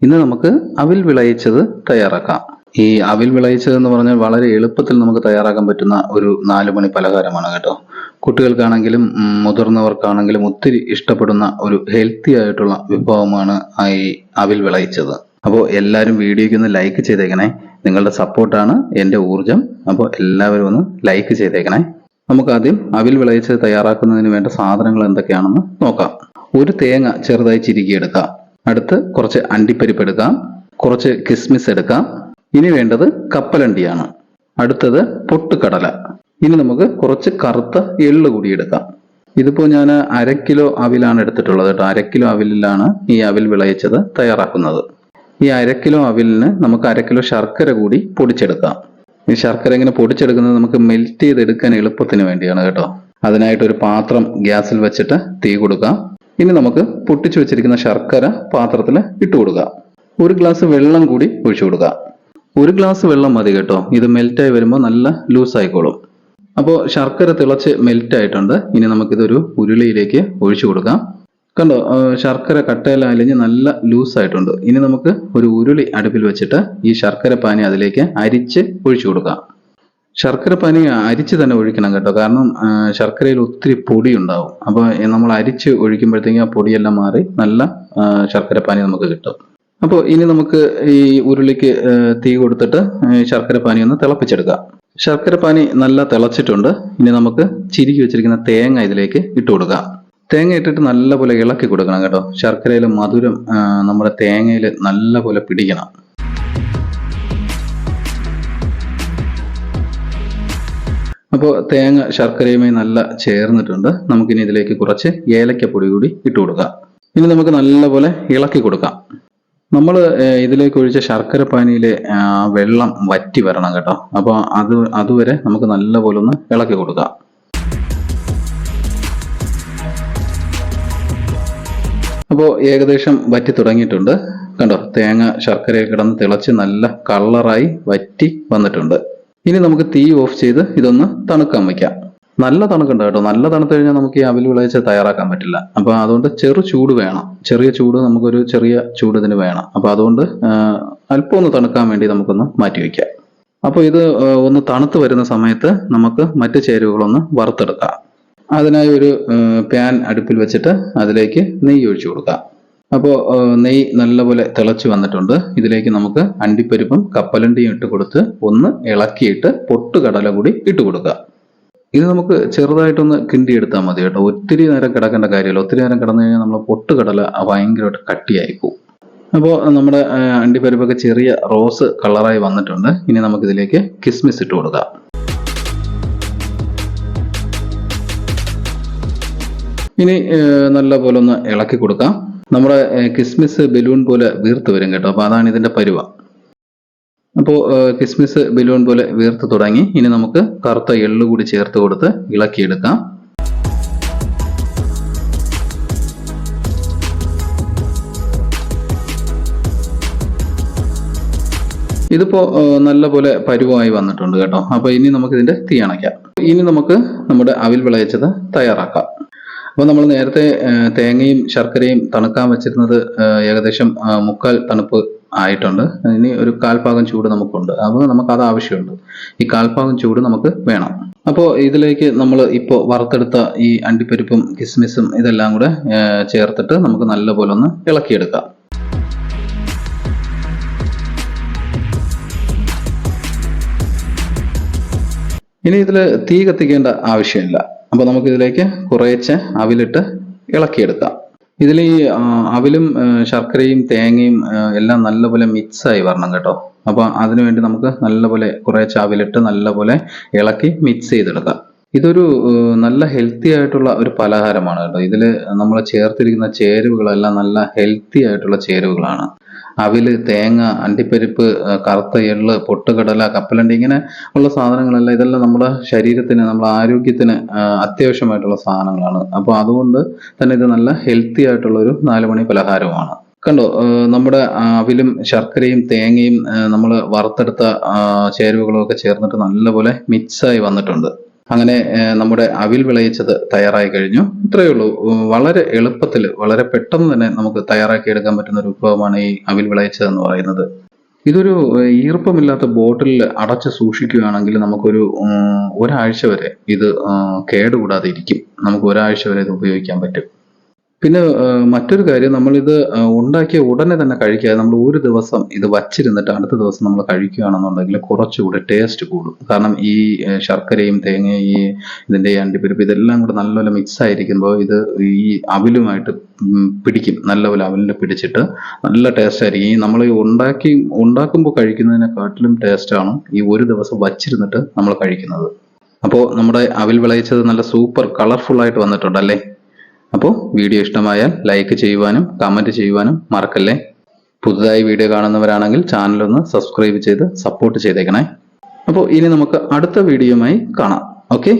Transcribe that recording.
ഇന്ന് നമുക്ക് അവിൽ വിളയിച്ചത് തയ്യാറാക്കാം. ഈ അവിൽ വിളയിച്ചത് എന്ന് പറഞ്ഞാൽ വളരെ എളുപ്പത്തിൽ നമുക്ക് തയ്യാറാക്കാൻ പറ്റുന്ന ഒരു 4 മണി പലഹാരമാണ് കേട്ടോ. കുട്ടികൾക്കാണെങ്കിലും മുതിർന്നവർക്കാണെങ്കിലും ഒത്തിരി ഇഷ്ടപ്പെടുന്ന ഒരു ഹെൽത്തി ആയിട്ടുള്ള വിഭവമാണ് ഈ അവിൽ വിളയിച്ചത്. അപ്പോൾ എല്ലാവരും വീഡിയോയ്ക്ക് ഒന്ന് ലൈക്ക് ചെയ്തേക്കണേ. നിങ്ങളുടെ സപ്പോർട്ടാണ് എൻ്റെ ഊർജം. അപ്പോൾ എല്ലാവരും ഒന്ന് ലൈക്ക് ചെയ്തേക്കണേ. നമുക്ക് ആദ്യം അവിൽ വിളയിച്ചത് തയ്യാറാക്കുന്നതിന് വേണ്ട സാധനങ്ങൾ എന്തൊക്കെയാണെന്ന് നോക്കാം. ഒരു തേങ്ങ ചെറുതായി ചിരുകിയെടുക്കാം. അടുത്ത് കുറച്ച് അണ്ടിപ്പരിപ്പ് എടുക്കാം. കുറച്ച് കിസ്മിസ് എടുക്കാം. ഇനി വേണ്ടത് കപ്പലണ്ടിയാണ്. അടുത്തത് പൊട്ടുകടല. ഇനി നമുക്ക് കുറച്ച് കറുത്ത എള്ള് കൂടി എടുക്കാം. ഇതിപ്പോൾ ഞാൻ 1/2 കിലോ അവിലാണ് എടുത്തിട്ടുള്ളത് കേട്ടോ. 1/2 കിലോ അവിലിലാണ് ഈ അവിൽ വിളയിച്ചത് തയ്യാറാക്കുന്നത്. ഈ 1/2 കിലോ അവിലിന് നമുക്ക് 1/2 കിലോ ശർക്കര കൂടി പൊടിച്ചെടുക്കാം. ഈ ശർക്കര ഇങ്ങനെ പൊടിച്ചെടുക്കുന്നത് നമുക്ക് മെൽറ്റ് ചെയ്തെടുക്കാൻ എളുപ്പത്തിന് വേണ്ടിയാണ് കേട്ടോ. അതിനായിട്ട് ഒരു പാത്രം ഗ്യാസിൽ വെച്ചിട്ട് തീ കൊടുക്കാം. ഇനി നമുക്ക് പൊട്ടിച്ചു വെച്ചിരിക്കുന്ന ശർക്കര പാത്രത്തിൽ ഇട്ട് കൊടുക്കാം. 1 ഗ്ലാസ് വെള്ളം കൂടി ഒഴിച്ചു കൊടുക്കാം. 1 ഗ്ലാസ് വെള്ളം മതി കേട്ടോ. ഇത് മെൽറ്റായി വരുമ്പോൾ നല്ല ലൂസ് ആയിക്കോളും. അപ്പോൾ ശർക്കര തിളച്ച് മെൽറ്റ് ആയിട്ടുണ്ട്. ഇനി നമുക്കിതൊരു ഉരുളിയിലേക്ക് ഒഴിച്ചു കൊടുക്കാം. കണ്ടോ, ശർക്കര കട്ടയിൽ അലിഞ്ഞ് നല്ല ലൂസ് ആയിട്ടുണ്ട്. ഇനി നമുക്ക് ഒരു ഉരുളി അടുപ്പിൽ വെച്ചിട്ട് ഈ ശർക്കര പാനി അതിലേക്ക് അരിച്ച് ഒഴിച്ചു കൊടുക്കാം. ശർക്കര പാനി അരിച്ച് തന്നെ ഒഴിക്കണം കേട്ടോ. കാരണം ശർക്കരയിൽ ഒത്തിരി പൊടി ഉണ്ടാവും. അപ്പോൾ നമ്മൾ അരിച്ച് ഒഴിക്കുമ്പോഴത്തേക്കും ആ പൊടിയെല്ലാം മാറി നല്ല ശർക്കര പാനി നമുക്ക് കിട്ടും. അപ്പോൾ ഇനി നമുക്ക് ഈ ഉരുളിക്ക് തീ കൊടുത്തിട്ട് ശർക്കര പാനി ഒന്ന് തിളപ്പിച്ചെടുക്കാം. ശർക്കര പാനി നല്ല തിളച്ചിട്ടുണ്ട്. ഇനി നമുക്ക് ചിരുകി വെച്ചിരിക്കുന്ന തേങ്ങ ഇതിലേക്ക് ഇട്ട് കൊടുക്കാം. തേങ്ങ ഇട്ടിട്ട് നല്ലപോലെ ഇളക്കി കൊടുക്കണം കേട്ടോ. ശർക്കരയിലെ മധുരം നമ്മുടെ തേങ്ങയിൽ നല്ലപോലെ പിടിക്കണം. അപ്പോൾ തേങ്ങ ശർക്കരയുമായി നല്ല ചേർന്നിട്ടുണ്ട്. നമുക്കിനി ഇതിലേക്ക് കുറച്ച് ഏലക്കപ്പൊടി കൂടി ഇട്ട് കൊടുക്കാം. ഇനി നമുക്ക് നല്ലപോലെ ഇളക്കി കൊടുക്കാം. നമ്മൾ ഇതിലേക്ക് ഒഴിച്ച ശർക്കര പാനിയിലെ വെള്ളം വറ്റി വരണം കേട്ടോ. അപ്പോൾ അതുവരെ നമുക്ക് നല്ലപോലെ ഒന്ന് ഇളക്കി കൊടുക്കാം. അപ്പോൾ ഏകദേശം വറ്റി തുടങ്ങിയിട്ടുണ്ട്. കണ്ടോ, തേങ്ങ ശർക്കരയിൽ കിടന്ന് തിളച്ച് നല്ല കളറായി വറ്റി വന്നിട്ടുണ്ട്. ഇനി നമുക്ക് തീ ഓഫ് ചെയ്ത് ഇതൊന്ന് തണുക്കാൻ വയ്ക്കാം. നല്ല തണുക്കുണ്ട് കേട്ടോ. നല്ല തണുത്ത് കഴിഞ്ഞാൽ നമുക്ക് ഈ അവിൽ വിളയിച്ച് തയ്യാറാക്കാൻ പറ്റില്ല. അപ്പോൾ അതുകൊണ്ട് ചെറു ചൂട് വേണം. ചെറിയ ചൂട്, നമുക്കൊരു ചെറിയ ചൂട് ഇതിന് വേണം. അപ്പോൾ അതുകൊണ്ട് അല്പം ഒന്ന് തണുക്കാൻ വേണ്ടി നമുക്കൊന്ന് മാറ്റി വയ്ക്കാം. അപ്പോൾ ഇത് ഒന്ന് തണുത്ത് വരുന്ന സമയത്ത് നമുക്ക് മറ്റ് ചേരുവകളൊന്ന് വറുത്തെടുക്കാം. അതിനായി ഒരു പാൻ അടുപ്പിൽ വെച്ചിട്ട് അതിലേക്ക് നെയ്യ് ഒഴിച്ചു കൊടുക്കാം. അപ്പോൾ നെയ്യ് നല്ലപോലെ തിളച്ച് വന്നിട്ടുണ്ട്. ഇതിലേക്ക് നമുക്ക് അണ്ടിപ്പരിപ്പും കപ്പലണ്ടിയും ഇട്ട് കൊടുത്ത് ഒന്ന് ഇളക്കിയിട്ട് പൊട്ടുകടല കൂടി ഇട്ട് കൊടുക്കുക. ഇത് നമുക്ക് ചെറുതായിട്ടൊന്ന് കിണ്ടിയെടുത്താൽ മതി കേട്ടോ. ഒത്തിരി നേരം കിടക്കേണ്ട കാര്യമില്ല. ഒത്തിരി നേരം കിടന്നു കഴിഞ്ഞാൽ നമ്മൾ പൊട്ടുകടല ഭയങ്കരമായിട്ട് കട്ടിയായി പോകും. അപ്പോൾ നമ്മുടെ അണ്ടിപ്പരിപ്പൊക്കെ ചെറിയ റോസ് കളറായി വന്നിട്ടുണ്ട്. ഇനി നമുക്കിതിലേക്ക് കിസ്മിസ് ഇട്ട് കൊടുക്കാം. ഇനി നല്ലപോലെ ഒന്ന് ഇളക്കി കൊടുക്കാം. നമ്മുടെ കിസ്മിസ് ബലൂൺ പോലെ വീർത്ത് വരും കേട്ടോ. അപ്പോൾ അതാണ് ഇതിന്റെ പരുവ. അപ്പോൾ കിസ്മിസ് ബലൂൺ പോലെ വീർത്ത് തുടങ്ങി. ഇനി നമുക്ക് കറുത്ത എള്ള് കൂടി ചേർത്ത് കൊടുത്ത് ഇളക്കിയെടുക്കാം. ഇതിപ്പോ നല്ലപോലെ പരുവമായി വന്നിട്ടുണ്ട് കേട്ടോ. അപ്പോൾ ഇനി നമുക്ക് ഇതിന്റെ തീ അണയ്ക്കാം. ഇനി നമുക്ക് നമ്മുടെ അവിൽ വിളയിച്ചത് തയ്യാറാക്കാം. അപ്പോൾ നമ്മൾ നേരത്തെ തേങ്ങയും ശർക്കരയും തണുക്കാൻ വെച്ചിരുന്നത് ഏകദേശം 1/4 തണുപ്പ് ആയിട്ടുണ്ട്. ഇനി ഒരു 1/4 ഭാഗം ചൂട് നമുക്കുണ്ട്. അപ്പോൾ നമുക്കത് ആവശ്യമുണ്ട്. ഈ 1/4 ഭാഗം ചൂട് നമുക്ക് വേണം. അപ്പോൾ ഇതിലേക്ക് നമ്മൾ ഇപ്പോൾ വറുത്തെടുത്ത ഈ അണ്ടിപ്പരിപ്പും കിസ്മിസും ഇതെല്ലാം കൂടെ ചേർത്തിട്ട് നമുക്ക് നല്ലപോലെ ഒന്ന് ഇളക്കിയെടുക്കാം. ഇനി ഇതിൽ തീ കത്തിക്കേണ്ട ആവശ്യമില്ല. അപ്പോൾ നമുക്ക് ഇതിലേക്ക് കുറേശ്ശെ അവിലിട്ട് ഇളക്കിയെടുക്കാം. ഇതിൽ ഈ അവിലും ശർക്കരയും തേങ്ങയും എല്ലാം നല്ലപോലെ മിക്സായി വരണം കേട്ടോ. അപ്പോൾ അതിനുവേണ്ടി നമുക്ക് നല്ലപോലെ കുറേശ്ശെ അവിലിട്ട് നല്ലപോലെ ഇളക്കി മിക്സ് ചെയ്തെടുക്കാം. ഇതൊരു നല്ല ഹെൽത്തി ആയിട്ടുള്ള ഒരു പലഹാരമാണ് കേട്ടോ. ഇതിൽ നമ്മൾ ചേർത്തിരിക്കുന്ന ചേരുവകളെല്ലാം നല്ല ഹെൽത്തി ആയിട്ടുള്ള ചേരുവകളാണ്. അവില്, തേങ്ങ, അണ്ടിപ്പരിപ്പ്, കറുത്ത എള്ള്, പൊട്ടുകടല, കപ്പലണ്ടി, ഇങ്ങനെ ഉള്ള സാധനങ്ങളെല്ലാം ഇതെല്ലാം നമ്മുടെ ശരീരത്തിന്, നമ്മുടെ ആരോഗ്യത്തിന് അത്യാവശ്യമായിട്ടുള്ള സാധനങ്ങളാണ്. അപ്പോൾ അതുകൊണ്ട് തന്നെ ഇത് നല്ല ഹെൽത്തി ആയിട്ടുള്ള ഒരു 4 മണി പലഹാരമാണ്. കണ്ടോ, നമ്മുടെ അവിലും ശർക്കരയും തേങ്ങയും നമ്മൾ വറുത്തെടുത്ത ചേരുവകളും ഒക്കെ ചേർന്നിട്ട് നല്ലപോലെ മിക്സായി വന്നിട്ടുണ്ട്. അങ്ങനെ നമ്മുടെ അവിൽ വിളയിച്ചത് തയ്യാറായി കഴിഞ്ഞു. ഇത്രയേ ഉള്ളൂ. വളരെ എളുപ്പത്തിൽ വളരെ പെട്ടെന്ന് തന്നെ നമുക്ക് തയ്യാറാക്കി എടുക്കാൻ പറ്റുന്ന ഒരു വിഭവമാണ് ഈ അവിൽ വിളയിച്ചത് എന്ന് പറയുന്നത്. ഇതൊരു ഈർപ്പമില്ലാത്ത ബോട്ടിലിൽ അടച്ച് സൂക്ഷിക്കുകയാണെങ്കിൽ നമുക്കൊരു ഒരാഴ്ച വരെ ഇത് കേടുകൂടാതെ ഇരിക്കും. നമുക്ക് ഒരാഴ്ച വരെ ഇത് ഉപയോഗിക്കാൻ പറ്റും. പിന്നെ മറ്റൊരു കാര്യം, നമ്മളിത് ഉണ്ടാക്കിയ ഉടനെ തന്നെ കഴിക്കാതെ നമ്മൾ ഒരു ദിവസം ഇത് വച്ചിരുന്നിട്ട് അടുത്ത ദിവസം നമ്മൾ കഴിക്കുകയാണെന്നുണ്ടെങ്കിൽ കുറച്ചുകൂടി ടേസ്റ്റ് കൂടും. കാരണം ഈ ശർക്കരയും തേങ്ങയും ഇതിന്റെ അണ്ടിപ്പരിപ്പ് ഇതെല്ലാം കൂടെ നല്ലപോലെ മിക്സ് ആയിരിക്കുമ്പോൾ ഇത് ഈ അവിലുമായിട്ട് പിടിക്കും. നല്ലപോലെ അവിലിൽ പിടിച്ചിട്ട് നല്ല ടേസ്റ്റ് ആയിരിക്കും. ഈ നമ്മൾ ഉണ്ടാക്കുമ്പോൾ കഴിക്കുന്നതിനെക്കാട്ടിലും ടേസ്റ്റാണ് ഈ ഒരു ദിവസം വച്ചിരുന്നിട്ട് നമ്മൾ കഴിക്കുന്നത്. അപ്പോൾ നമ്മുടെ അവിൽ വിളയിച്ചത് നല്ല സൂപ്പർ കളർഫുൾ ആയിട്ട് വന്നിട്ടുണ്ടല്ലേ. അപ്പോൾ വീഡിയോ ഇഷ്ടമായാൽ ലൈക്ക് ചെയ്യുവാനും കമൻറ്റ് ചെയ്യുവാനും മറക്കല്ലേ. പുതുതായി വീഡിയോ കാണുന്നവരാണെങ്കിൽ ചാനലൊന്ന് സബ്സ്ക്രൈബ് ചെയ്ത് സപ്പോർട്ട് ചെയ്തേക്കണേ. അപ്പോൾ ഇനി നമുക്ക് അടുത്ത വീഡിയോയുമായി കാണാം. ഓക്കെ.